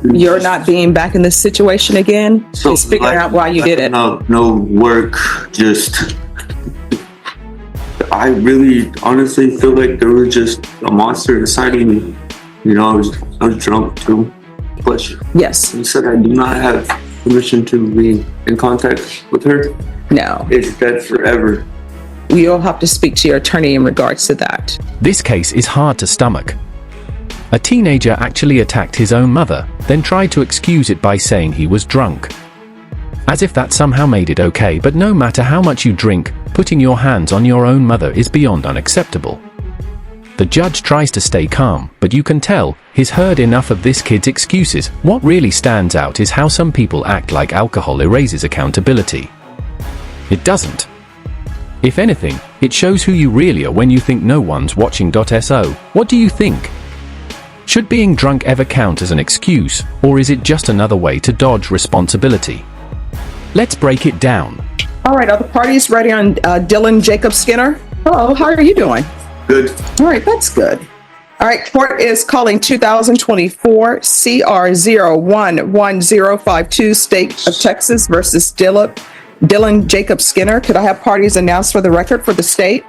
you're not being back in this situation again? So, Just figuring out why you did it. No work, just... I really honestly feel like there was just a monster inside of me. You know, I was drunk too. But Yes. you said I do not have permission to be in contact with her. No. It's dead forever. You'll have to speak to your attorney in regards to that. This case is hard to stomach. A teenager actually attacked his own mother, then tried to excuse it by saying he was drunk. As if that somehow made it okay, but no matter how much you drink, putting your hands on your own mother is beyond unacceptable. The judge tries to stay calm, but you can tell he's heard enough of this kid's excuses. What really stands out is how some people act like alcohol erases accountability. It doesn't. If anything, it shows who you really are when you think no one's watching. So, what do you think? Should being drunk ever count as an excuse, or is it just another way to dodge responsibility? Let's break it down. All right, are the parties ready on Dylan Jacob Skinner? Hello, how are you doing? Good. All right, that's good. All right, court is calling 2024 CR 011052, State of Texas versus Dylan Jacob Skinner. Could I have parties announced for the record for the state?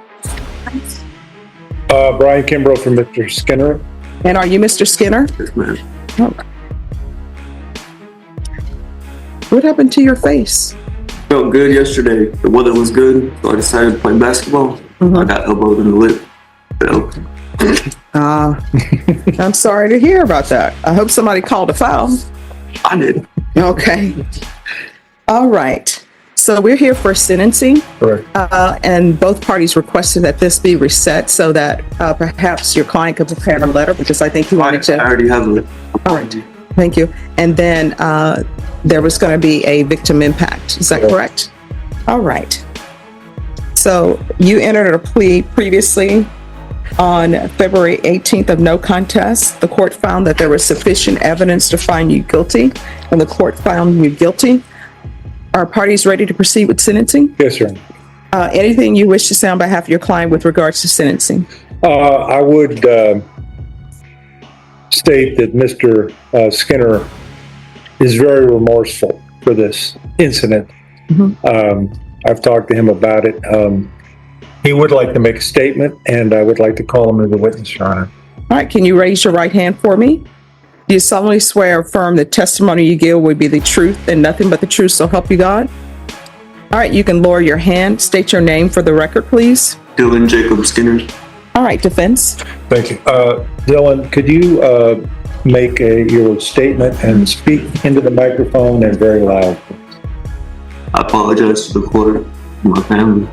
Brian Kimbrough for Mr. Skinner. And are you Mr. Skinner? Yes, ma'am. Oh. What happened to your face? Felt good yesterday. The weather was good, so I decided to play basketball. I got elbowed in the lip. I'm sorry to hear about that. I hope somebody called a foul. I did. Okay. All right. So we're here for sentencing. Correct. And both parties requested that this be reset so that perhaps your client could prepare a letter, because I think he wanted I to. already have it. All right. Thank you. And then there was going to be a victim impact. Is that correct? All right. So you entered a plea previously on February 18th of no contest. The court found that there was sufficient evidence to find you guilty, and the court found you guilty. Are parties ready to proceed with sentencing? Yes, sir. Anything you wish to say on behalf of your client with regards to sentencing? I would state that Mr. Skinner is very remorseful for this incident. I've talked to him about it. He would like to make a statement, and I would like to call him as a witness, Your Honor. All right, can you raise your right hand for me? Do you solemnly swear or affirm the testimony you give will be the truth and nothing but the truth, so help you God? All right, you can lower your hand. State your name for the record, please. Dylan Jacob Skinner. All right, defense. Thank you. Dylan, could you make your statement and speak into the microphone and very loud? I apologize to the court and my family.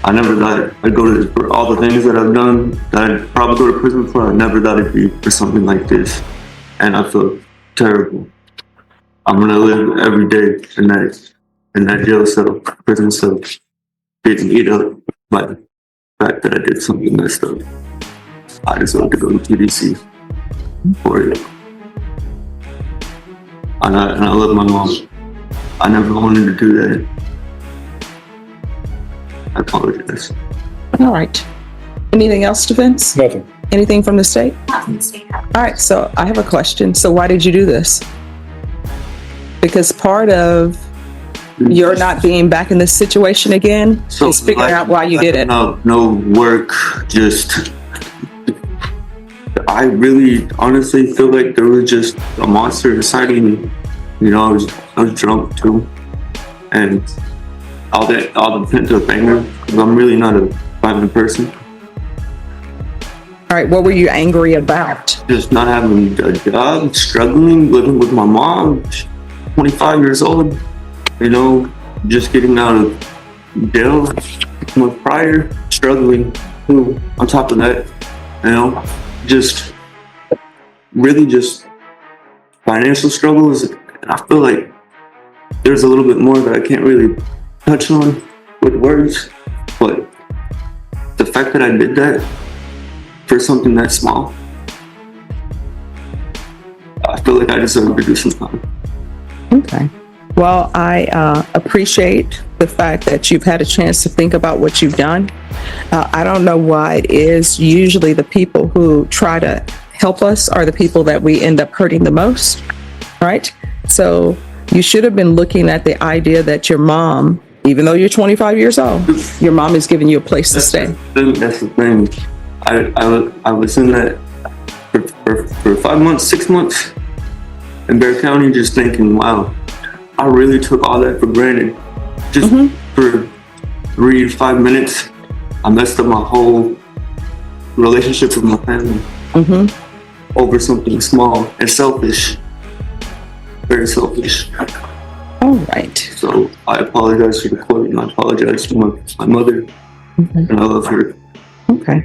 I never thought I'd go to, for all the things that I've done, that I'd probably go to prison for. I never thought it'd be for something like this. And I feel terrible. I'm gonna live every day in that jail cell, prison cell, getting eat up by the fact that I did something messed up. I deserve to go to TDC for it. And I love my mom. I never wanted to do that. I apologize. All right. Anything else, defense? Nothing. Anything from the state? All right, so I have a question. So why did you do this? Because part of your not being back in this situation again is figuring out why you did it. No work, just... I really honestly feel like there was just a monster inside of me. You know, I was drunk too. And all the pent-up anger, because I'm really not a violent person. All right, what were you angry about? Just not having a job, struggling, living with my mom, 25 years old, you know, just getting out of jail a month prior, struggling too, on top of that, you know, just really just financial struggles. And I feel like there's a little bit more that I can't really touch on with words, but the fact that I did that for something that small, I feel like I deserve to do some time. Okay. Well, I appreciate the fact that you've had a chance to think about what you've done. I don't know why it is. Usually the people who try to help us are the people that we end up hurting the most. right? So you should have been looking at the idea that your mom, even though you're 25 years old, your mom is giving you a place to stay. That's the thing. I was in that for 5 months, 6 months in Bear County, just thinking, wow, I really took all that for granted. Just for 3 to 5 minutes, I messed up my whole relationship with my family over something small and selfish. Very selfish. All right. So I apologize to the court, and I apologize to my mother, and I love her. Okay.